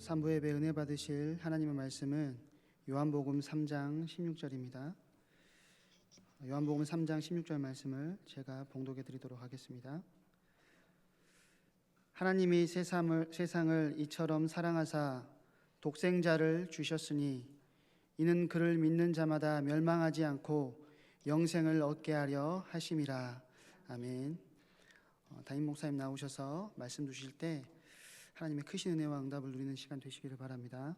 3부 예배 은혜 받으실 하나님의 말씀은 요한복음 3장 16절입니다. 요한복음 3장 16절 말씀을 제가 봉독해 드리도록 하겠습니다. 하나님이 세상을 이처럼 사랑하사 독생자를 주셨으니 이는 그를 믿는 자마다 멸망하지 않고 영생을 얻게 하려 하심이라. 아멘. 담임 목사님 나오셔서 말씀 주실 때 하나님의 크신 은혜와 응답을 누리는 시간 되시기를 바랍니다.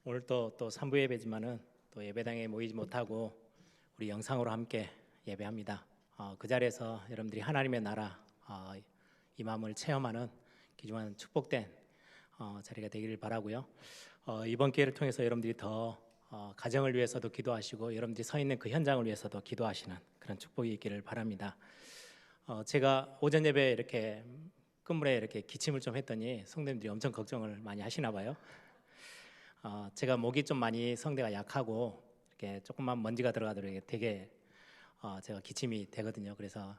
오늘 또 3부 예배지만은 또 예배당에 모이지 못하고 우리 영상으로 함께 예배합니다. 그 자리에서 여러분들이 하나님의 나라 이 마음을 체험하는 귀중한 축복된 자리가 되기를 바라고요. 이번 기회를 통해서 여러분들이 더 가정을 위해서도 기도하시고 여러분들이 서 있는 그 현장을 위해서도 기도하시는 그런 축복이 있기를 바랍니다. 제가 오전 예배 이렇게 끝물에 이렇게 기침을 좀 했더니 성도님들이 엄청 걱정을 많이 하시나 봐요. 제가 목이 좀 많이 성대가 약하고 이렇게 조금만 먼지가 들어가도록 되게 제가 기침이 되거든요. 그래서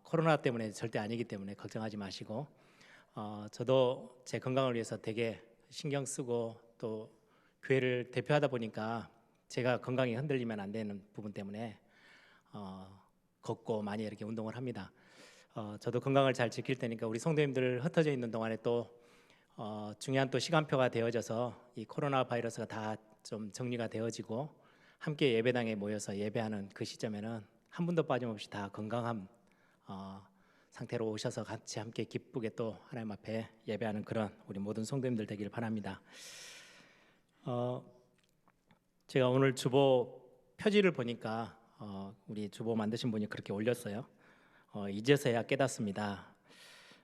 코로나 때문에 절대 아니기 때문에 걱정하지 마시고 저도 제 건강을 위해서 되게 신경 쓰고 또 교회를 대표하다 보니까 제가 건강이 흔들리면 안 되는 부분 때문에 걷고 많이 이렇게 운동을 합니다. 저도 건강을 잘 지킬 테니까 우리 성도님들 흩어져 있는 동안에 또 중요한 또 시간표가 되어져서 이 코로나 바이러스가 다 좀 정리가 되어지고 함께 예배당에 모여서 예배하는 그 시점에는 한 분도 빠짐없이 다 건강한 상태로 오셔서 같이 함께 기쁘게 또 하나님 앞에 예배하는 그런 우리 모든 성도님들 되기를 바랍니다. 제가 오늘 주보 표지를 보니까 우리 주보 만드신 분이 그렇게 올렸어요. 이제서야 깨닫습니다.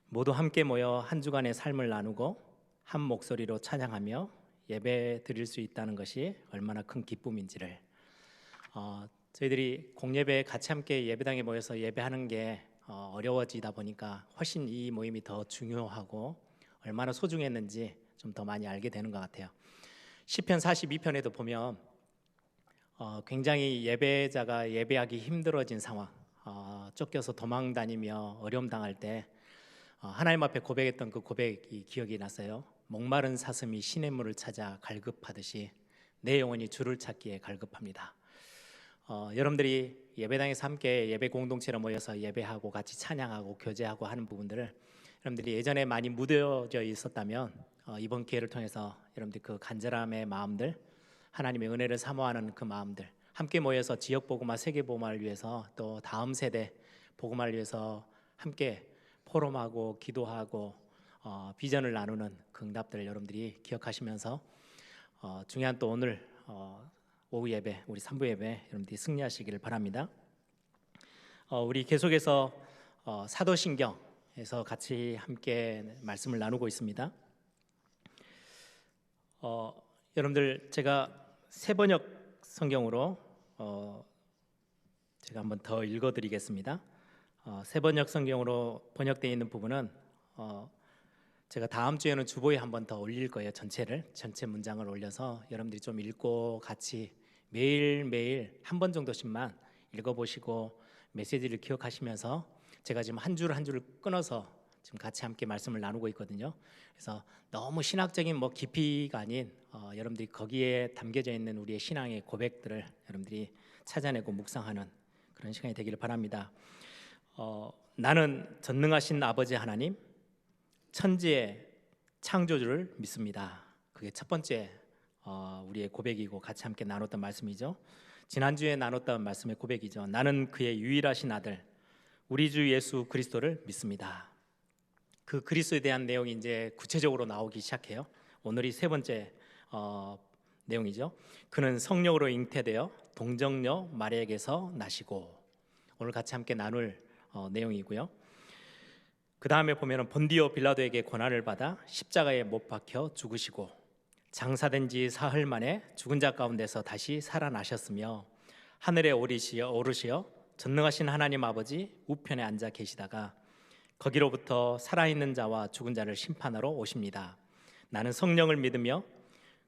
모두 함께 모여 한 주간의 삶을 나누고 한 목소리로 찬양하며 예배 드릴 수 있다는 것이 얼마나 큰 기쁨인지를 저희들이 공예배 같이 함께 예배당에 모여서 예배하는 게 어려워지다 보니까 훨씬 이 모임이 더 중요하고 얼마나 소중했는지 좀 더 많이 알게 되는 것 같아요. 시편 42편에도 보면 굉장히 예배자가 예배하기 힘들어진 상황, 쫓겨서 도망 다니며 어려움 당할 때 하나님 앞에 고백했던 그 고백이 기억이 났어요. 목마른 사슴이 시냇물을 찾아 갈급하듯이 내 영혼이 주를 찾기에 갈급합니다. 여러분들이 예배당에서 함께 예배 공동체로 모여서 예배하고 같이 찬양하고 교제하고 하는 부분들을 여러분들이 예전에 많이 묻어져 있었다면 이번 기회를 통해서 여러분들 그 간절함의 마음들, 하나님의 은혜를 사모하는 그 마음들, 함께 모여서 지역 복음화, 세계 복음화를 위해서 또 다음 세대 복음화를 위해서 함께 포럼하고 기도하고 비전을 나누는 그 응답들을 여러분들이 기억하시면서 중요한 또 오늘 오후 예배, 우리 3부 예배 여러분들이 승리하시기를 바랍니다. 우리 계속해서 사도신경에서 같이 함께 말씀을 나누고 있습니다. 여러분들 제가 새번역 성경으로 제가 한번 더 읽어드리겠습니다. 새번역 성경으로 번역되어 있는 부분은 제가 다음 주에는 주보에 한번 더 올릴 거예요. 전체 문장을 올려서 여러분들이 좀 읽고 같이 매일매일 한 번 정도씩만 읽어보시고 메시지를 기억하시면서 제가 지금 한 줄 한 줄을 끊어서 지금 같이 함께 말씀을 나누고 있거든요. 그래서 너무 신학적인 깊이가 아닌 여러분들이 거기에 담겨져 있는 우리의 신앙의 고백들을 여러분들이 찾아내고 묵상하는 그런 시간이 되기를 바랍니다. 나는 전능하신 아버지 하나님, 천지의 창조주를 믿습니다. 그게 첫 번째 우리의 고백이고 같이 함께 나눴던 말씀이죠. 지난주에 나눴던 말씀의 고백이죠. 나는 그의 유일하신 아들 우리 주 예수 그리스도를 믿습니다. 그 그리스도에 대한 내용이 이제 구체적으로 나오기 시작해요. 오늘이 세 번째 내용이죠. 그는 성령으로 잉태되어 동정녀 마리아에게서 나시고, 오늘 같이 함께 나눌 내용이고요. 그 다음에 보면 본디오 빌라도에게 고난을 받아 십자가에 못 박혀 죽으시고 장사된 지 사흘 만에 죽은 자 가운데서 다시 살아나셨으며 하늘에 오르시어 전능하신 하나님 아버지 우편에 앉아 계시다가 거기로부터 살아있는 자와 죽은 자를 심판하러 오십니다. 나는 성령을 믿으며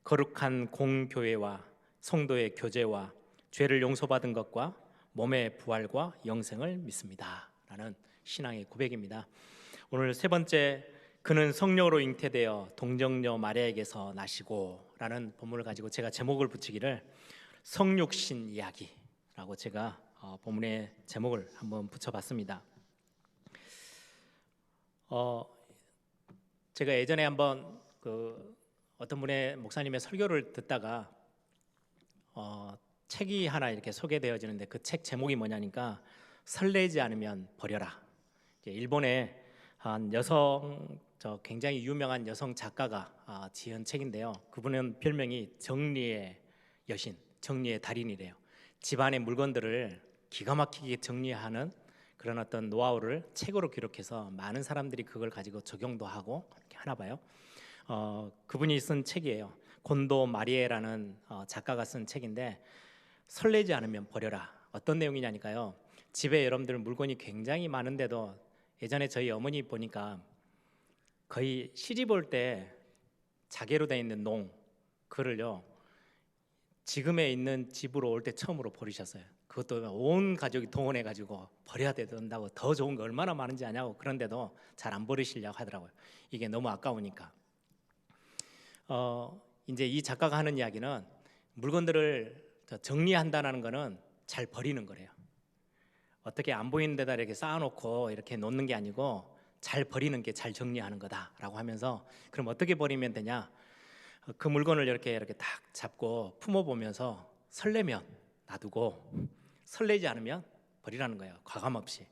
거룩한 공교회와 성도의 교제와 죄를 용서받은 것과 몸의 부활과 영생을 믿습니다. 라는 신앙의 고백입니다. 오늘 세 번째, 그는 성령으로 잉태되어 동정녀 마리아에게서 나시고 라는 본문을 가지고 제가 제목을 붙이기를 성육신 이야기라고 제가 본문의 제목을 한번 붙여봤습니다. 제가 예전에 한번 어떤 분의 목사님의 설교를 듣다가 책이 하나 이렇게 소개되어지는데 그 책 제목이 뭐냐니까 설레지 않으면 버려라. 일본의 한 여성 굉장히 유명한 여성 작가가 지은 책인데요. 그분은 별명이 정리의 여신, 정리의 달인이래요. 집안의 물건들을 기가 막히게 정리하는 그런 어떤 노하우를 책으로 기록해서 많은 사람들이 그걸 가지고 적용도 하고 이렇게 하나 봐요. 그분이 쓴 책이에요. 곤도 마리에라는 작가가 쓴 책인데 설레지 않으면 버려라. 어떤 내용이냐니까요. 집에 여러분들 물건이 굉장히 많은데도 예전에 저희 어머니 보니까 거의 시집 올 때 자개로 돼 있는 농 그를요 지금에 있는 집으로 올 때 처음으로 버리셨어요. 그것도 온 가족이 동원해 가지고 버려야 된다고, 더 좋은 거 얼마나 많은지 아냐고. 그런데도 잘 안 버리시려고 하더라고요. 이게 너무 아까우니까. 이제 이 작가가 하는 이야기는 물건들을 정리한다는 거는 잘 버리는 거래요. 어떻게 안 보이는 데다 이렇게 쌓아놓고 이렇게 놓는 게 아니고 잘 버리는 게 잘 정리하는 거다라고 하면서, 그럼 어떻게 버리면 되냐? 그 물건을 이렇게 딱 잡고 품어보면서 설레면 놔두고 설레지 않으면 버리라는 거예요. 과감 없이.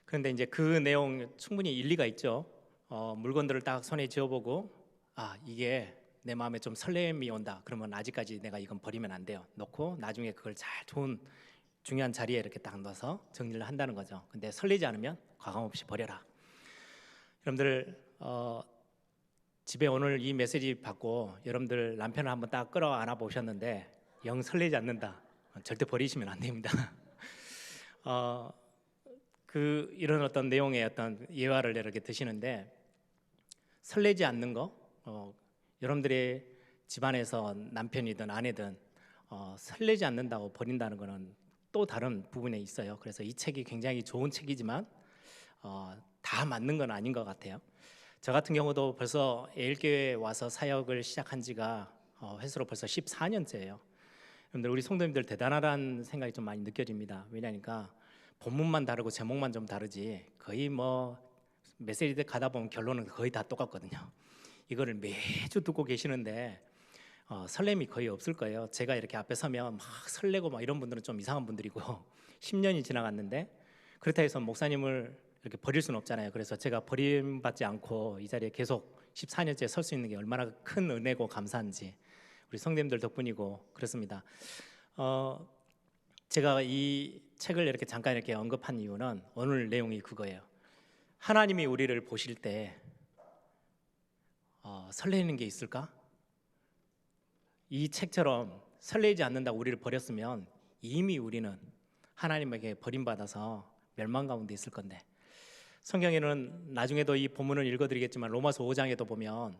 그런데 이제 그 내용 충분히 일리가 있죠. 물건들을 딱 손에 쥐어보고 이게 내 마음에 좀 설렘이 온다. 그러면 아직까지 내가 이건 버리면 안 돼요. 놓고 나중에 그걸 잘 좋은 중요한 자리에 이렇게 딱 넣어서 정리를 한다는 거죠. 근데 설레지 않으면 과감 없이 버려라. 여러분들 집에 오늘 이 메시지 받고 여러분들 남편을 한번 딱 끌어안아 보셨는데 영 설레지 않는다. 절대 버리시면 안 됩니다. 이런 어떤 내용의 어떤 예화를 이렇게 드시는데 설레지 않는 거, 여러분들의 집안에서 남편이든 아내든 설레지 않는다고 버린다는 거는 또 다른 부분에 있어요. 그래서 이 책이 굉장히 좋은 책이지만 다 맞는 건 아닌 것 같아요. 저 같은 경우도 벌써 예일교회에 와서 사역을 시작한 지가 횟수로 벌써 14년째예요. 여러분들 우리 성도님들 대단하다는 생각이 좀 많이 느껴집니다. 왜냐니까 본문만 다르고 제목만 좀 다르지 거의 뭐 메시지 가다 보면 결론은 거의 다 똑같거든요. 이거를 매주 듣고 계시는데 설렘이 거의 없을 거예요. 제가 이렇게 앞에 서면 막 설레고 막 이런 분들은 좀 이상한 분들이고 10년이 지나갔는데 그렇다 해서 목사님을 이렇게 버릴 수는 없잖아요. 그래서 제가 버림받지 않고 이 자리에 계속 14년째 설 수 있는 게 얼마나 큰 은혜고 감사한지 우리 성도님들 덕분이고 그렇습니다. 제가 이 책을 이렇게 잠깐 이렇게 언급한 이유는 오늘 내용이 그거예요. 하나님이 우리를 보실 때 설레는 게 있을까? 이 책처럼 설레지 않는다고 우리를 버렸으면 이미 우리는 하나님에게 버림받아서 멸망 가운데 있을 건데, 성경에는 나중에도 이 본문을 읽어드리겠지만 로마서 5장에도 보면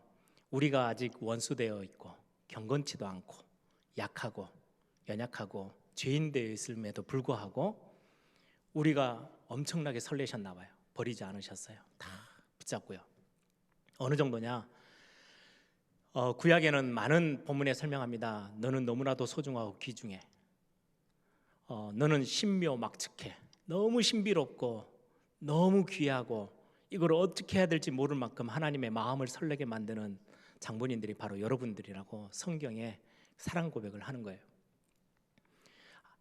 우리가 아직 원수되어 있고 경건치도 않고 약하고 연약하고 죄인 되어 있음에도 불구하고 우리가 엄청나게 설레셨나 봐요. 버리지 않으셨어요. 다 붙잡고요. 어느 정도냐? 구약에는 많은 본문에 설명합니다. 너는 너무나도 소중하고 귀중해. 너는 신묘막측해. 너무 신비롭고 너무 귀하고 이걸 어떻게 해야 될지 모를 만큼 하나님의 마음을 설레게 만드는 장본인들이 바로 여러분들이라고 성경에 사랑 고백을 하는 거예요.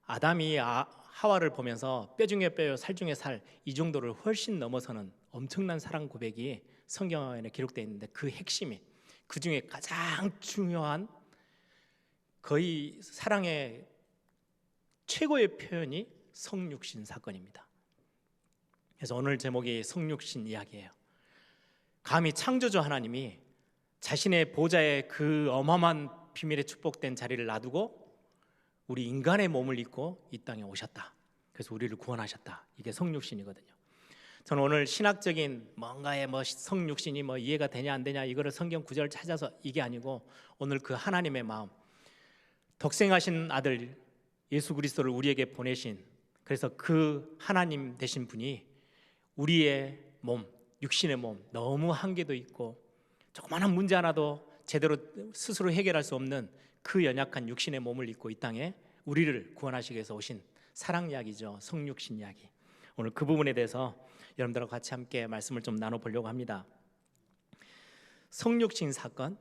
아담이 하와를 보면서 뼈 중에 뼈요 살 중에 살 이 정도를 훨씬 넘어서는 엄청난 사랑 고백이 성경에 기록되어 있는데 그 핵심이, 그 중에 가장 중요한 거의 사랑의 최고의 표현이 성육신 사건입니다. 그래서 오늘 제목이 성육신 이야기예요. 감히 창조주 하나님이 자신의 보좌의 그 어마어마한 비밀에 축복된 자리를 놔두고 우리 인간의 몸을 입고 이 땅에 오셨다. 그래서 우리를 구원하셨다. 이게 성육신이거든요. 저는 오늘 신학적인 뭔가의 뭐 성육신이 뭐 이해가 되냐 안 되냐 이거를 성경 구절을 찾아서 이게 아니고 오늘 그 하나님의 마음, 독생하신 아들 예수 그리스도를 우리에게 보내신, 그래서 그 하나님 되신 분이 우리의 몸, 육신의 몸, 너무 한계도 있고 조그마한 문제 하나도 제대로 스스로 해결할 수 없는 그 연약한 육신의 몸을 입고 이 땅에 우리를 구원하시기 위해서 오신 사랑 이야기죠. 성육신 이야기. 오늘 그 부분에 대해서 여러분들과 같이 함께 말씀을 좀 나눠보려고 합니다. 성육신 사건,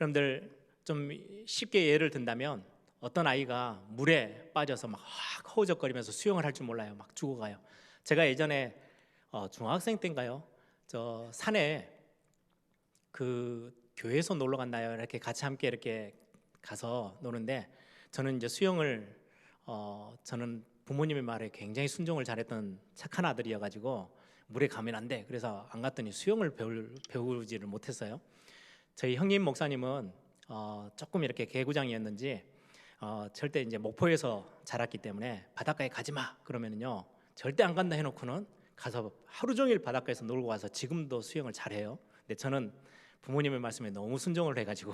여러분들 좀 쉽게 예를 든다면 어떤 아이가 물에 빠져서 막 허우적거리면서 수영을 할 줄 몰라요. 막 죽어가요. 제가 예전에 중학생 때인가요? 저 산에 그 교회에서 놀러 갔나요? 이렇게 같이 함께 이렇게 가서 노는데 저는 이제 수영을 저는 부모님의 말에 굉장히 순종을 잘했던 착한 아들이어가지고 물에 가면 안 돼. 그래서 안 갔더니 수영을 배우지를 못했어요. 저희 형님 목사님은 조금 이렇게 개구장이었는지 절대 이제 목포에서 자랐기 때문에 바닷가에 가지 마 그러면은요 절대 안 간다 해놓고는 가서 하루 종일 바닷가에서 놀고 와서 지금도 수영을 잘해요. 근데 저는 부모님의 말씀에 너무 순종을 해가지고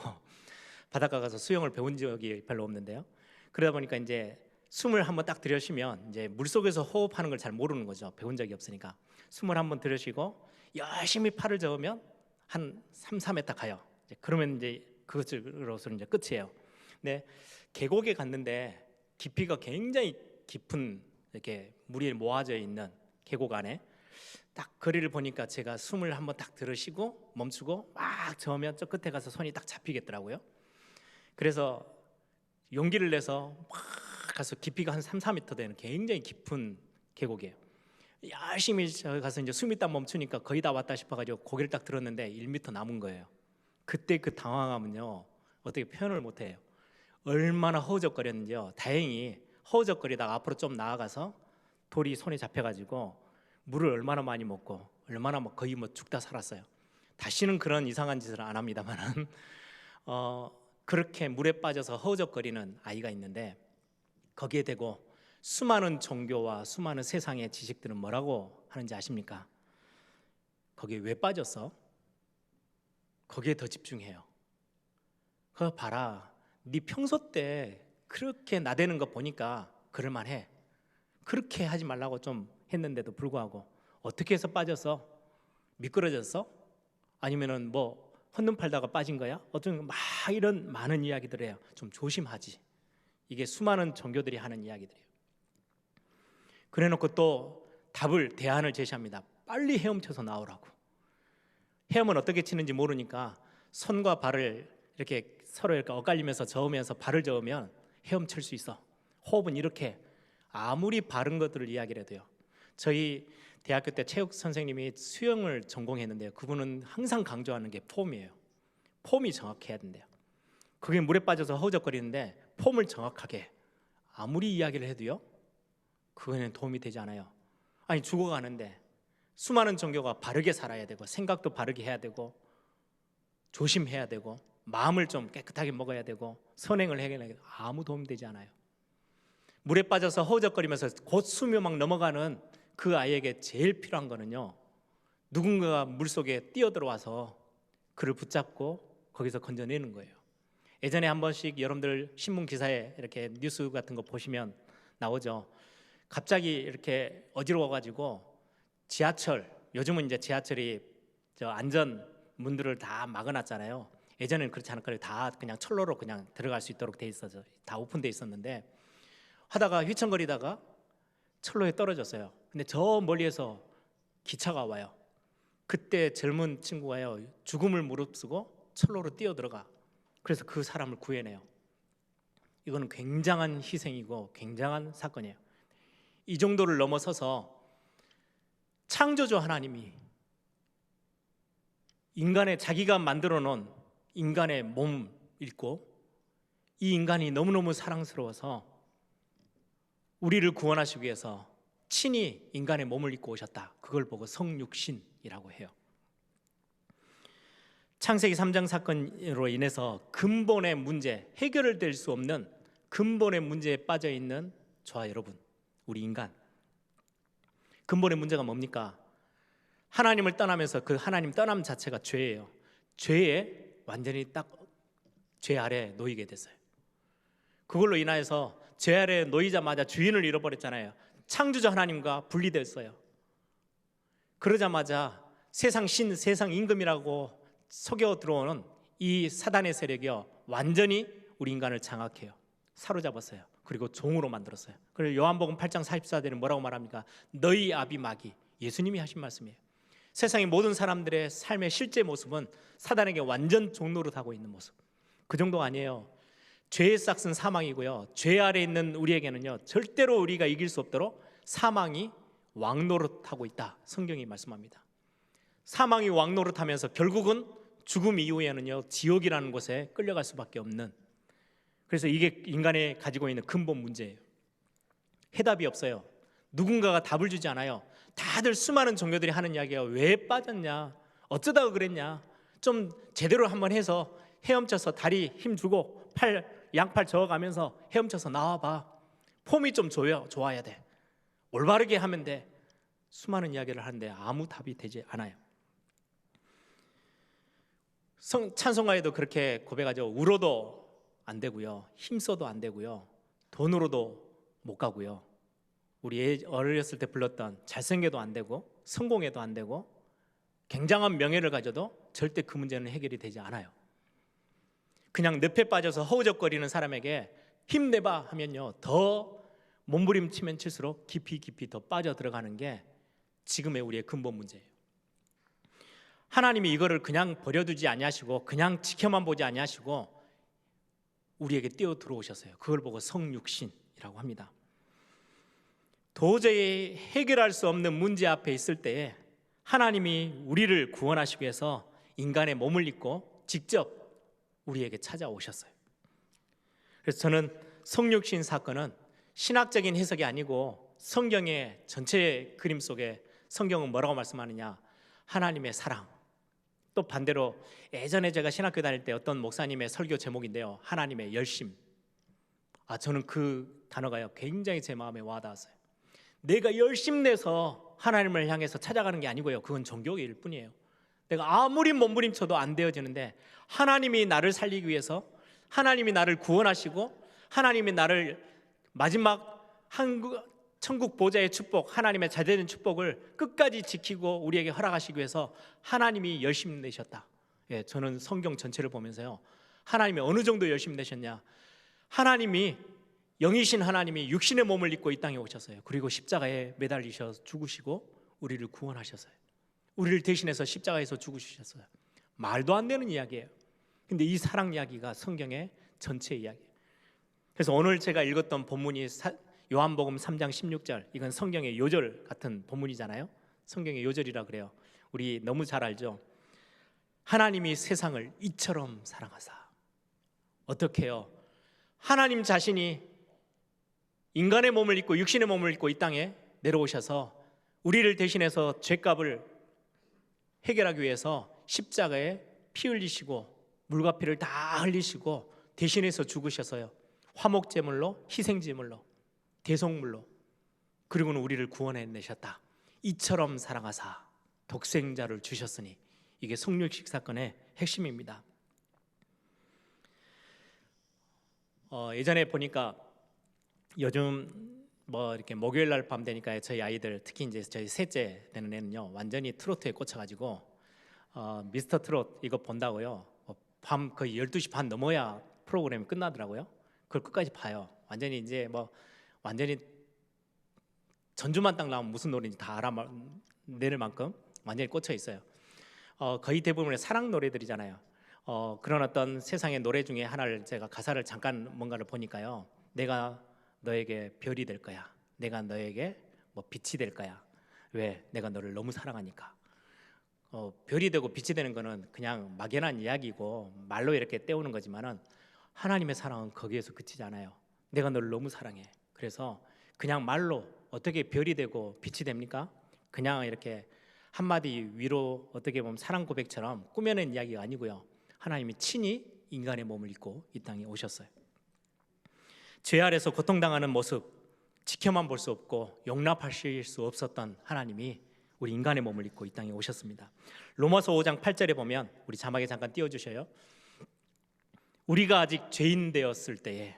바닷가 가서 수영을 배운 적이 별로 없는데요. 그러다 보니까 이제 숨을 한번 딱 들여쉬면 이제 물 속에서 호흡하는 걸 잘 모르는 거죠. 배운 적이 없으니까. 숨을 한번 들여쉬고 열심히 팔을 저으면 한 3, 4m 가요. 그러면 이제 그것으로서는 이제 끝이에요. 근데 계곡에 갔는데 깊이가 굉장히 깊은 이렇게 물이 모아져 있는 계곡 안에 딱 거리를 보니까 제가 숨을 한번 딱 들으시고 멈추고 막 저으면 저 끝에 가서 손이 딱 잡히겠더라고요. 그래서 용기를 내서 막 가서 깊이가 한 3, 4m 되는 굉장히 깊은 계곡이에요. 열심히 가서 이제 숨이 딱 멈추니까 거의 다 왔다 싶어가지고 고개를 딱 들었는데 1m 남은 거예요. 그때 그 당황함은요 어떻게 표현을 못해요. 얼마나 허우적거렸는지요. 다행히 허우적거리다가 앞으로 좀 나아가서 돌이 손에 잡혀가지고 물을 얼마나 많이 먹고 얼마나 거의 죽다 살았어요. 다시는 그런 이상한 짓을 안 합니다만은 그렇게 물에 빠져서 허우적거리는 아이가 있는데 거기에 대고 수많은 종교와 수많은 세상의 지식들은 뭐라고 하는지 아십니까? 거기에 왜 빠졌어? 거기에 더 집중해요. 그거 봐라. 네 평소 때 그렇게 나대는 거 보니까 그럴만해. 그렇게 하지 말라고 좀 했는데도 불구하고 어떻게 해서 빠졌어? 미끄러졌어? 아니면은 뭐 헌눈 팔다가 빠진 거야? 어떤 막 이런 많은 이야기들 해요. 좀 조심하지. 이게 수많은 종교들이 하는 이야기들이에요. 그래놓고 또 대안을 제시합니다. 빨리 헤엄쳐서 나오라고. 헤엄은 어떻게 치는지 모르니까 손과 발을 이렇게 서로 이렇게 엇갈리면서 저으면서 발을 저으면 헤엄칠 수 있어. 호흡은 이렇게 아무리 바른 것들을 이야기를 해도요. 저희 대학교 때 체육 선생님이 수영을 전공했는데요. 그분은 항상 강조하는 게 폼이에요. 폼이 정확해야 된대요. 그게 물에 빠져서 허우적거리는데 폼을 정확하게 아무리 이야기를 해도요. 그거는 도움이 되지 않아요. 아니 죽어가는데 수많은 종교가 바르게 살아야 되고 생각도 바르게 해야 되고 조심해야 되고 마음을 좀 깨끗하게 먹어야 되고 선행을 해야 되고 아무 도움이 되지 않아요. 물에 빠져서 허우적거리면서 곧 숨이 막 넘어가는 그 아이에게 제일 필요한 거는요. 누군가가 물속에 뛰어들어와서 그를 붙잡고 거기서 건져내는 거예요. 예전에 한 번씩 여러분들 신문 기사에 이렇게 뉴스 같은 거 보시면 나오죠. 갑자기 이렇게 어지러워가지고 지하철, 요즘은 이제 지하철이 저 안전 문들을 다 막아놨잖아요. 예전에는 그렇지 않았거든요. 다 그냥 철로로 그냥 들어갈 수 있도록 돼 있어서 다 오픈돼 있었는데 하다가 휘청거리다가 철로에 떨어졌어요. 근데 저 멀리에서 기차가 와요. 그때 젊은 친구가요 죽음을 무릅쓰고 철로로 뛰어들어가. 그래서 그 사람을 구해내요. 이거는 굉장한 희생이고 굉장한 사건이에요. 이 정도를 넘어서서 창조주 하나님이 인간의 자기가 만들어 놓은 인간의 몸을 입고 이 인간이 너무너무 사랑스러워서 우리를 구원하시기 위해서 친히 인간의 몸을 입고 오셨다. 그걸 보고 성육신이라고 해요. 창세기 3장 사건으로 인해서 근본의 문제, 해결될 수 없는 근본의 문제에 빠져 있는 저와 여러분, 우리 인간. 근본의 문제가 뭡니까? 하나님을 떠나면서 그 하나님 떠남 자체가 죄예요. 죄에 완전히 딱 죄 아래 놓이게 됐어요. 그걸로 인하여서 죄 아래 놓이자마자 주인을 잃어버렸잖아요. 창조주 하나님과 분리됐어요. 그러자마자 세상 신, 세상 임금이라고 속여 들어오는 이 사단의 세력이요, 완전히 우리 인간을 장악해요. 사로잡았어요. 그리고 종으로 만들었어요. 그래서 요한복음 8장 44절에 뭐라고 말합니까? 너희 아비 마귀, 예수님이 하신 말씀이에요. 세상의 모든 사람들의 삶의 실제 모습은 사단에게 완전 종노릇하고 있는 모습. 그 정도가 아니에요. 죄의 싹은 사망이고요, 죄 아래 있는 우리에게는요, 절대로 우리가 이길 수 없도록 사망이 왕노릇하고 있다, 성경이 말씀합니다. 사망이 왕노릇하면서 결국은 죽음 이후에는요, 지옥이라는 곳에 끌려갈 수밖에 없는, 그래서 이게 인간이 가지고 있는 근본 문제예요. 해답이 없어요. 누군가가 답을 주지 않아요. 다들 수많은 종교들이 하는 이야기가 왜 빠졌냐, 어쩌다가 그랬냐, 좀 제대로 한번 해서 헤엄쳐서 다리 힘주고 양팔 저어가면서 헤엄쳐서 나와봐. 폼이 좀 좋아야 돼. 올바르게 하면 돼. 수많은 이야기를 하는데 아무 답이 되지 않아요. 찬송가에도 그렇게 고백하죠. 울어도 안 되고요, 힘써도 안 되고요, 돈으로도 못 가고요, 우리 어렸을 때 불렀던 잘생겨도 안 되고 성공해도 안 되고 굉장한 명예를 가져도 절대 그 문제는 해결이 되지 않아요. 그냥 늪에 빠져서 허우적거리는 사람에게 힘내봐 하면요, 더 몸부림치면 칠수록 깊이 더 빠져 들어가는 게 지금의 우리의 근본 문제예요. 하나님이 이거를 그냥 버려두지 아니하시고 그냥 지켜만 보지 아니하시고 우리에게 뛰어 들어오셨어요. 그걸 보고 성육신이라고 합니다. 도저히 해결할 수 없는 문제 앞에 있을 때에 하나님이 우리를 구원하시기 위해서 인간의 몸을 입고 직접 우리에게 찾아오셨어요. 그래서 저는 성육신 사건은 신학적인 해석이 아니고 성경의 전체 그림 속에 성경은 뭐라고 말씀하느냐, 하나님의 사랑. 또 반대로 예전에 제가 신학교 다닐 때 어떤 목사님의 설교 제목인데요, 하나님의 열심. 저는 그 단어가요, 굉장히 제 마음에 와닿았어요. 내가 열심내서 하나님을 향해서 찾아가는 게 아니고요, 그건 종교일 뿐이에요. 내가 아무리 몸부림쳐도 안 되어지는데 하나님이 나를 살리기 위해서, 하나님이 나를 구원하시고 하나님이 나를 마지막 천국 보좌의 축복, 하나님의 자제된 축복을 끝까지 지키고 우리에게 허락하시기 위해서 하나님이 열심 내셨다. 저는 성경 전체를 보면서요, 하나님이 어느 정도 열심 내셨냐, 하나님이 영이신 하나님이 육신의 몸을 입고 이 땅에 오셨어요. 그리고 십자가에 매달리셔 죽으시고 우리를 구원하셨어요. 우리를 대신해서 십자가에서 죽으셨어요. 말도 안 되는 이야기예요. 근데 이 사랑 이야기가 성경의 전체 이야기예요. 그래서 오늘 제가 읽었던 본문이 요한복음 3장 16절, 이건 성경의 요절 같은 본문이잖아요. 성경의 요절이라 그래요. 우리 너무 잘 알죠. 하나님이 세상을 이처럼 사랑하사. 어떻게 해요? 하나님 자신이 인간의 몸을 입고 육신의 몸을 입고 이 땅에 내려오셔서 우리를 대신해서 죄값을 해결하기 위해서 십자가에 피 흘리시고 물과 피를 다 흘리시고 대신해서 죽으셔서요, 화목제물로, 희생제물로, 대속물로, 그리고는 우리를 구원해내셨다. 이처럼 사랑하사 독생자를 주셨으니, 이게 성육신 사건의 핵심입니다. 예전에 보니까 요즘 이렇게 목요일 날 밤 되니까 저희 아이들, 특히 이제 저희 셋째 되는 애는요, 완전히 트로트에 꽂혀가지고 미스터 트롯 이거 본다고요, 밤 거의 12시 반 넘어야 프로그램이 끝나더라고요. 그걸 끝까지 봐요. 완전히 이제 완전히 전주만 딱 나오면 무슨 노래인지 다 알아내릴 만큼 완전히 꽂혀 있어요. 거의 대부분의 사랑 노래들이잖아요. 그런 어떤 세상의 노래 중에 하나를 제가 가사를 잠깐 뭔가를 보니까요, 내가 너에게 별이 될 거야, 내가 너에게 빛이 될 거야. 왜? 내가 너를 너무 사랑하니까. 별이 되고 빛이 되는 거는 그냥 막연한 이야기고 말로 이렇게 때우는 거지만은 하나님의 사랑은 거기에서 그치지 않아요. 내가 너를 너무 사랑해. 그래서 그냥 말로 어떻게 별이 되고 빛이 됩니까? 그냥 이렇게 한마디 위로 어떻게 보면 사랑 고백처럼 꾸며낸 이야기가 아니고요, 하나님이 친히 인간의 몸을 입고 이 땅에 오셨어요. 죄 아래서 고통당하는 모습 지켜만 볼 수 없고 용납하실 수 없었던 하나님이 우리 인간의 몸을 입고 이 땅에 오셨습니다. 로마서 5장 8절에 보면 우리 자막에 잠깐 띄워주셔요. 우리가 아직 죄인 되었을 때에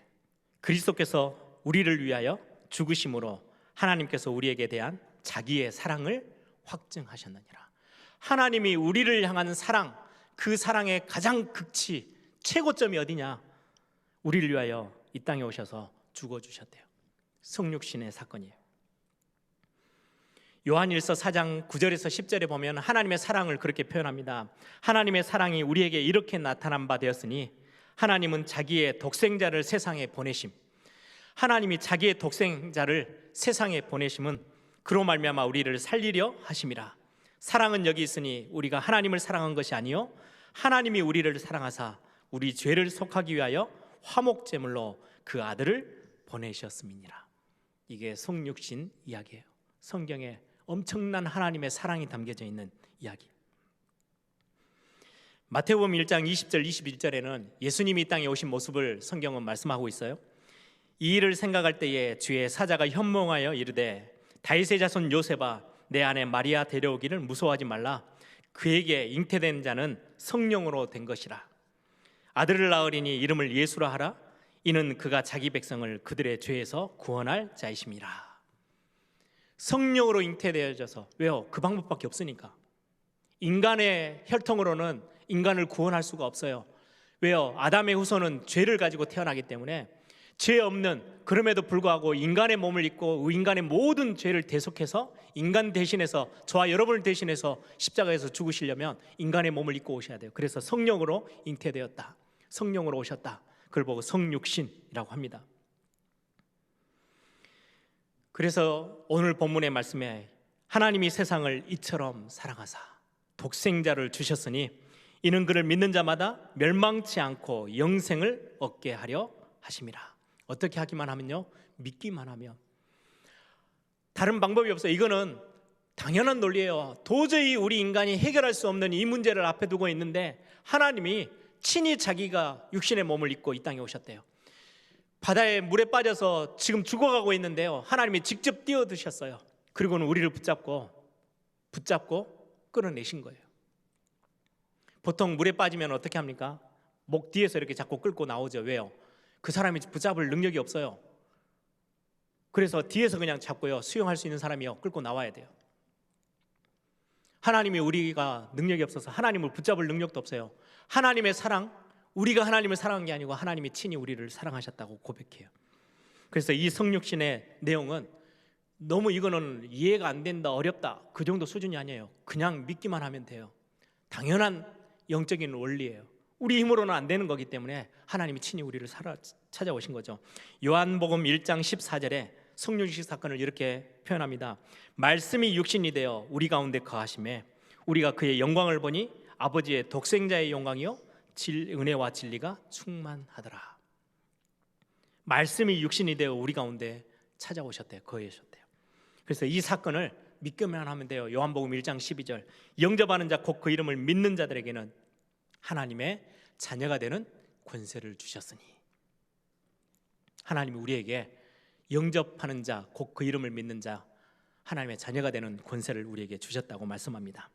그리스도께서 우리를 위하여 죽으심으로 하나님께서 우리에게 대한 자기의 사랑을 확증하셨느니라. 하나님이 우리를 향한 사랑, 그 사랑의 가장 극치, 최고점이 어디냐? 우리를 위하여 이 땅에 오셔서 죽어주셨대요. 성육신의 사건이에요. 요한일서 4장 9절에서 10절에 보면 하나님의 사랑을 그렇게 표현합니다. 하나님의 사랑이 우리에게 이렇게 나타난 바 되었으니 하나님은 자기의 독생자를 세상에 보내심. 하나님이 자기의 독생자를 세상에 보내심은 그로 말미암아 우리를 살리려 하심이라. 사랑은 여기 있으니 우리가 하나님을 사랑한 것이 아니요 하나님이 우리를 사랑하사 우리 죄를 속하기 위하여 화목제물로 그 아들을 보내셨음이니라. 이게 성육신 이야기예요. 성경에 엄청난 하나님의 사랑이 담겨져 있는 이야기. 마태복음 1장 20절 21절에는 예수님이 이 땅에 오신 모습을 성경은 말씀하고 있어요. 이 일을 생각할 때에 주의 사자가 현몽하여 이르되 다윗의 자손 요셉아 내 아내 마리아 데려오기를 무서워하지 말라. 그에게 잉태된 자는 성령으로 된 것이라. 아들을 낳으리니 이름을 예수라 하라. 이는 그가 자기 백성을 그들의 죄에서 구원할 자이심이라. 성령으로 잉태되어져서, 왜요? 그 방법밖에 없으니까. 인간의 혈통으로는 인간을 구원할 수가 없어요. 왜요? 아담의 후손은 죄를 가지고 태어나기 때문에 죄 없는, 그럼에도 불구하고 인간의 몸을 입고 인간의 모든 죄를 대속해서 인간 대신해서, 저와 여러분을 대신해서 십자가에서 죽으시려면 인간의 몸을 입고 오셔야 돼요. 그래서 성령으로 잉태되었다, 성령으로 오셨다. 그걸 보고 성육신이라고 합니다. 그래서 오늘 본문의 말씀에 하나님이 세상을 이처럼 사랑하사 독생자를 주셨으니 이는 그를 믿는 자마다 멸망치 않고 영생을 얻게 하려 하심이라. 어떻게 하기만 하면요? 믿기만 하면. 다른 방법이 없어요. 이거는 당연한 논리예요. 도저히 우리 인간이 해결할 수 없는 이 문제를 앞에 두고 있는데 하나님이 친히 자기가 육신의 몸을 입고 이 땅에 오셨대요. 바다에 물에 빠져서 지금 죽어가고 있는데요, 하나님이 직접 뛰어드셨어요. 그리고는 우리를 붙잡고 끌어내신 거예요. 보통 물에 빠지면 어떻게 합니까? 목 뒤에서 이렇게 잡고 끌고 나오죠. 왜요? 그 사람이 붙잡을 능력이 없어요. 그래서 뒤에서 그냥 잡고요, 수영할 수 있는 사람이요 끌고 나와야 돼요. 하나님이 우리가 능력이 없어서 하나님을 붙잡을 능력도 없어요. 하나님의 사랑, 우리가 하나님을 사랑한 게 아니고 하나님이 친히 우리를 사랑하셨다고 고백해요. 그래서 이 성육신의 내용은 너무 이거는 이해가 안 된다, 어렵다, 그 정도 수준이 아니에요. 그냥 믿기만 하면 돼요. 당연한 영적인 원리예요. 우리 힘으로는 안 되는 거기 때문에 하나님이 친히 우리를 찾아오신 거죠. 요한복음 1장 14절에 성육신 사건을 이렇게 표현합니다. 말씀이 육신이 되어 우리 가운데 거하심에 우리가 그의 영광을 보니 아버지의 독생자의 영광이요 은혜와 진리가 충만하더라. 말씀이 육신이 되어 우리 가운데 찾아오셨대요. 거하셨대요. 그래서 이 사건을 믿기만 하면 돼요. 요한복음 1장 12절 영접하는 자 곧 그 이름을 믿는 자들에게는 하나님의 자녀가 되는 권세를 주셨으니, 하나님이 우리에게 영접하는 자 곧 그 이름을 믿는 자, 하나님의 자녀가 되는 권세를 우리에게 주셨다고 말씀합니다.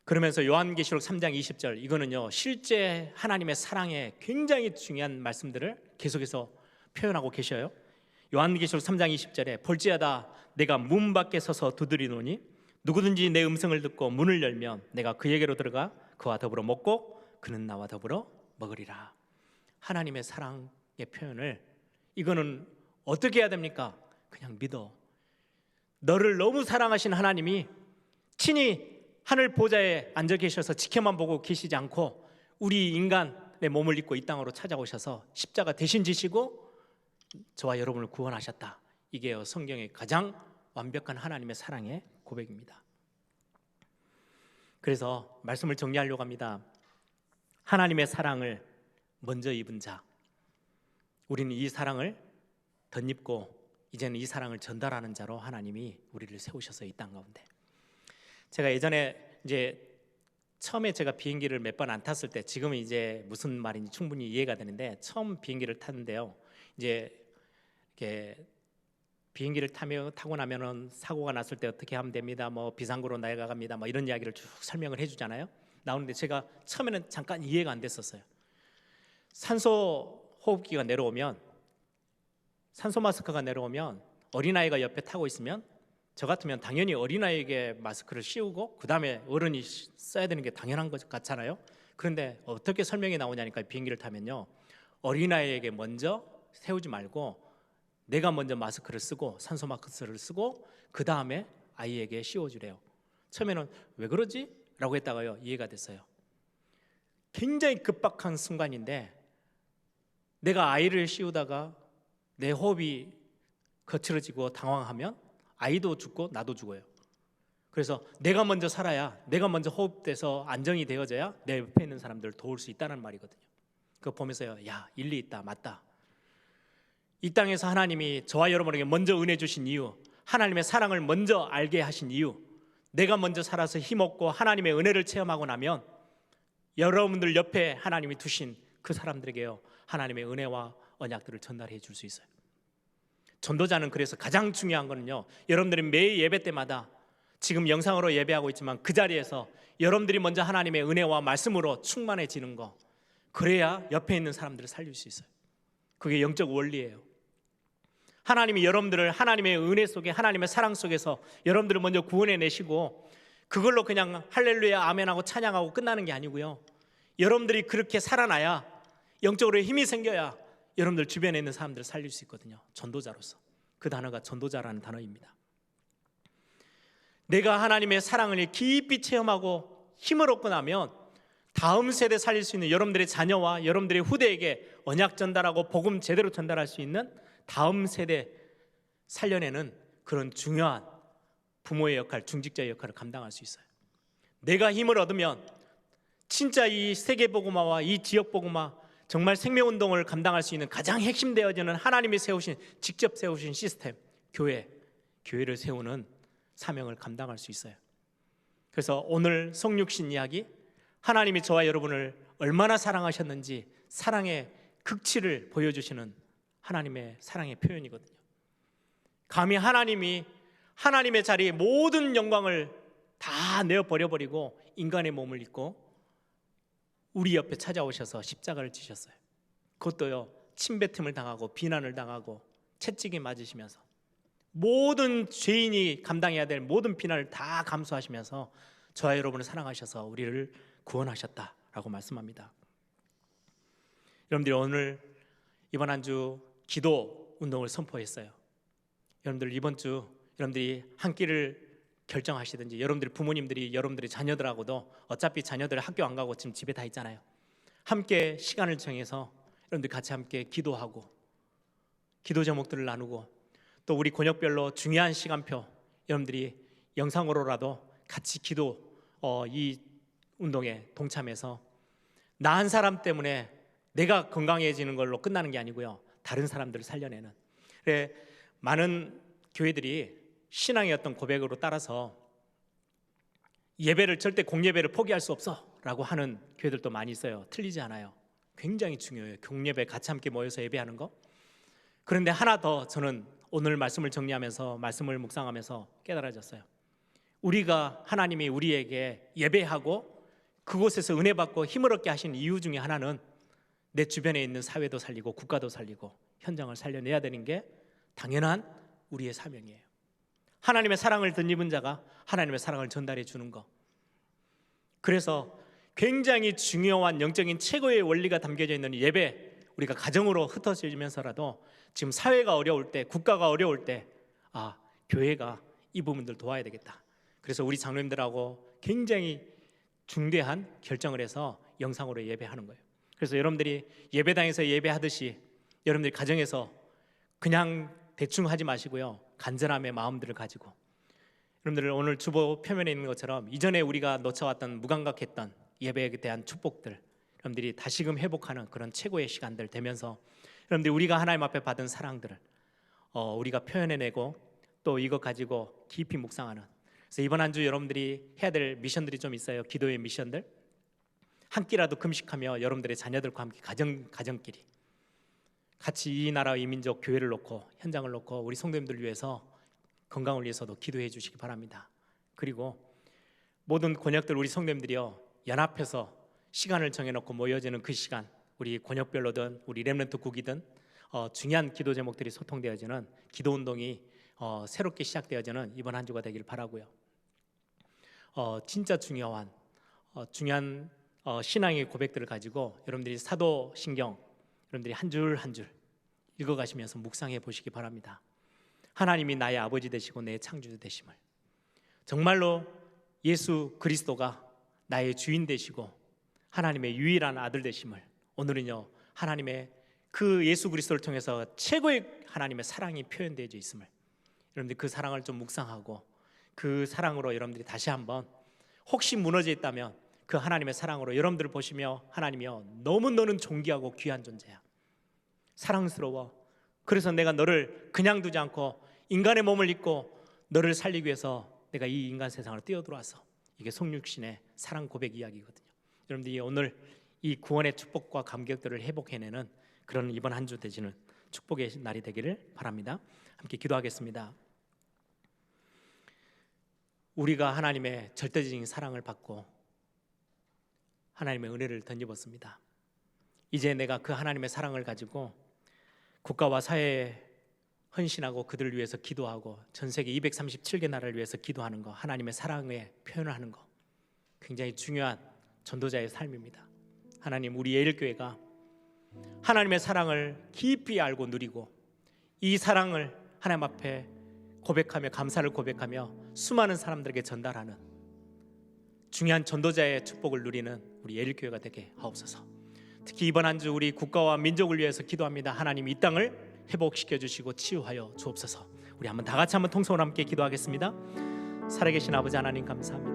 그러면서 요한계시록 3장 20절, 이거는요 실제 하나님의 사랑에 굉장히 중요한 말씀들을 계속해서 표현하고 계셔요. 요한계시록 3장 20절에 볼지어다 내가 문 밖에 서서 두드리노니 누구든지 내 음성을 듣고 문을 열면 내가 그에게로 들어가 그와 더불어 먹고 그는 나와 더불어 먹으리라. 하나님의 사랑의 표현을, 이거는 어떻게 해야 됩니까? 그냥 믿어. 너를 너무 사랑하신 하나님이 친히 하늘 보좌에 앉아 계셔서 지켜만 보고 계시지 않고 우리 인간의 몸을 입고 이 땅으로 찾아오셔서 십자가 대신 지시고 저와 여러분을 구원하셨다. 이게 성경의 가장 완벽한 하나님의 사랑의 고백입니다. 그래서 말씀을 정리하려고 합니다. 하나님의 사랑을 먼저 입은 자, 우리는 이 사랑을 덧입고 이제는 이 사랑을 전달하는 자로 하나님이 우리를 세우셔서 이 땅 가운데. 제가 예전에 이제 처음에 제가 비행기를 몇 번 안 탔을 때, 지금은 이제 무슨 말인지 충분히 이해가 되는데, 처음 비행기를 탔는데요, 이제 이렇게 비행기를 타고 나면은 사고가 났을 때 어떻게 하면 됩니다. 뭐 비상구로 나가갑니다. 뭐 이런 이야기를 쭉 설명을 해주잖아요. 나오는데 제가 처음에는 잠깐 이해가 안 됐었어요. 산소 호흡기가 내려오면, 산소 마스크가 내려오면 어린아이가 옆에 타고 있으면 저 같으면 당연히 어린아이에게 마스크를 씌우고 그 다음에 어른이 써야 되는 게 당연한 것 같잖아요. 그런데 어떻게 설명이 나오냐니까 비행기를 타면요, 어린아이에게 먼저 세우지 말고 내가 먼저 마스크를 쓰고 산소 마스크를 쓰고 그 다음에 아이에게 씌워주래요. 처음에는 왜 그러지? 라고 했다가요, 이해가 됐어요. 굉장히 급박한 순간인데 내가 아이를 씌우다가 내 호흡이 거칠어지고 당황하면 아이도 죽고 나도 죽어요. 그래서 내가 먼저 살아야, 내가 먼저 호흡돼서 안정이 되어져야 내 옆에 있는 사람들을 도울 수 있다는 말이거든요. 그거 보면서요, 야, 일리 있다, 맞다. 이 땅에서 하나님이 저와 여러분에게 먼저 은혜 주신 이유, 하나님의 사랑을 먼저 알게 하신 이유, 내가 먼저 살아서 힘없고 하나님의 은혜를 체험하고 나면 여러분들 옆에 하나님이 두신 그 사람들에게요, 하나님의 은혜와 언약들을 전달해 줄 수 있어요. 전도자는 그래서 가장 중요한 거는요, 여러분들이 매일 예배 때마다 지금 영상으로 예배하고 있지만 그 자리에서 여러분들이 먼저 하나님의 은혜와 말씀으로 충만해지는 거, 그래야 옆에 있는 사람들을 살릴 수 있어요. 그게 영적 원리예요. 하나님이 여러분들을 하나님의 은혜 속에, 하나님의 사랑 속에서 여러분들을 먼저 구원해 내시고 그걸로 그냥 할렐루야 아멘하고 찬양하고 끝나는 게 아니고요, 여러분들이 그렇게 살아나야, 영적으로 힘이 생겨야 여러분들 주변에 있는 사람들을 살릴 수 있거든요. 전도자로서. 그 단어가 전도자라는 단어입니다. 내가 하나님의 사랑을 깊이 체험하고 힘을 얻고 나면 다음 세대 살릴 수 있는 여러분들의 자녀와 여러분들의 후대에게 언약 전달하고 복음 제대로 전달할 수 있는 다음 세대 살려내는 그런 중요한 부모의 역할, 중직자의 역할을 감당할 수 있어요. 내가 힘을 얻으면 진짜 이 세계 복음화와 이 지역 복음화, 정말 생명운동을 감당할 수 있는 가장 핵심되어지는 하나님이 세우신, 직접 세우신 시스템, 교회를 세우는 사명을 감당할 수 있어요. 그래서 오늘 성육신 이야기, 하나님이 저와 여러분을 얼마나 사랑하셨는지 사랑의 극치를 보여주시는 하나님의 사랑의 표현이거든요. 감히 하나님이 하나님의 자리에 모든 영광을 다 내어버려버리고 인간의 몸을 입고 우리 옆에 찾아오셔서 십자가를 지셨어요. 그것도요, 침뱉음을 당하고 비난을 당하고 채찍이 맞으시면서 모든 죄인이 감당해야 될 모든 비난을 다 감수하시면서 저와 여러분을 사랑하셔서 우리를 구원하셨다라고 말씀합니다. 여러분들이 오늘 이번 한 주 기도 운동을 선포했어요. 여러분들 이번 주 여러분들이 한 끼를 결정하시든지, 여러분들 부모님들이 여러분들의 자녀들하고도 어차피 자녀들 학교 안 가고 지금 집에 다 있잖아요. 함께 시간을 정해서 여러분들 같이 함께 기도하고 기도 제목들을 나누고, 또 우리 권역별로 중요한 시간표 여러분들이 영상으로라도 같이 기도 이 운동에 동참해서 나 한 사람 때문에 내가 건강해지는 걸로 끝나는 게 아니고요, 다른 사람들을 살려내는. 그래, 많은 교회들이 신앙의 어떤 고백으로 따라서 예배를 절대 공예배를 포기할 수 없어 라고 하는 교회들도 많이 있어요. 틀리지 않아요. 굉장히 중요해요. 공예배 같이 함께 모여서 예배하는 거. 그런데 하나 더 저는 오늘 말씀을 정리하면서, 말씀을 묵상하면서 깨달아졌어요. 우리가, 하나님이 우리에게 예배하고 그곳에서 은혜 받고 힘을 얻게 하신 이유 중에 하나는 내 주변에 있는 사회도 살리고 국가도 살리고 현장을 살려내야 되는 게 당연한 우리의 사명이에요. 하나님의 사랑을 덧입은 자가 하나님의 사랑을 전달해 주는 것. 그래서 굉장히 중요한 영적인 최고의 원리가 담겨져 있는 예배, 우리가 가정으로 흩어지면서라도 지금 사회가 어려울 때, 국가가 어려울 때, 교회가 이 부분들 도와야 되겠다. 그래서 우리 장로님들하고 굉장히 중대한 결정을 해서 영상으로 예배하는 거예요. 그래서 여러분들이 예배당에서 예배하듯이 여러분들이 가정에서 그냥 대충 하지 마시고요, 간절함의 마음들을 가지고 여러분들 오늘 주보 표면에 있는 것처럼 이전에 우리가 놓쳐왔던 무감각했던 예배에 대한 축복들 여러분들이 다시금 회복하는 그런 최고의 시간들 되면서 여러분들이 우리가 하나님 앞에 받은 사랑들을 우리가 표현해내고 또 이거 가지고 깊이 묵상하는. 그래서 이번 한 주 여러분들이 해야 될 미션들이 좀 있어요. 기도의 미션들. 한 끼라도 금식하며 여러분들의 자녀들과 함께 가정끼리 같이 이 나라 이 민족 교회를 놓고 현장을 놓고 우리 성도님들 위해서 건강을 위해서도 기도해 주시기 바랍니다. 그리고 모든 권역들 우리 성도님들이요 연합해서 시간을 정해놓고 모여지는 그 시간, 우리 권역별로든 우리 렘넌트 국이든 중요한 기도 제목들이 소통되어지는 기도 운동이 새롭게 시작되어지는 이번 한 주가 되길 바라고요. 진짜 중요한 신앙의 고백들을 가지고 여러분들이 사도신경 여러분들이 한 줄 한 줄 읽어가시면서 묵상해 보시기 바랍니다. 하나님이 나의 아버지 되시고 내 창조주 되심을, 정말로 예수 그리스도가 나의 주인 되시고 하나님의 유일한 아들 되심을, 오늘은요 하나님의 그 예수 그리스도를 통해서 최고의 하나님의 사랑이 표현되어 있음을, 여러분들 그 사랑을 좀 묵상하고 그 사랑으로 여러분들이 다시 한번 혹시 무너져 있다면 그 하나님의 사랑으로 여러분들을 보시며 하나님이여 너무 너는 존귀하고 귀한 존재야, 사랑스러워, 그래서 내가 너를 그냥 두지 않고 인간의 몸을 입고 너를 살리기 위해서 내가 이 인간 세상을 뛰어들어와서, 이게 성육신의 사랑 고백 이야기거든요. 여러분들이 오늘 이 구원의 축복과 감격들을 회복해내는 그런 이번 한 주 되시는 축복의 날이 되기를 바랍니다. 함께 기도하겠습니다. 우리가 하나님의 절대적인 사랑을 받고 하나님의 은혜를 덧입었습니다. 이제 내가 그 하나님의 사랑을 가지고 국가와 사회에 헌신하고 그들을 위해서 기도하고 전 세계 237개 나라를 위해서 기도하는 거, 하나님의 사랑에 표현을 하는 거 굉장히 중요한 전도자의 삶입니다. 하나님, 우리 예일교회가 하나님의 사랑을 깊이 알고 누리고 이 사랑을 하나님 앞에 고백하며 감사를 고백하며 수많은 사람들에게 전달하는 중요한 전도자의 축복을 누리는 우리 예일교회가 되게 하옵소서. 특히 이번 한 주 우리 국가와 민족을 위해서 기도합니다. 하나님, 이 땅을 회복시켜 주시고 치유하여 주옵소서. 우리 한번 다 같이 한번 통성으로 함께 기도하겠습니다. 살아계신 아버지 하나님 감사합니다.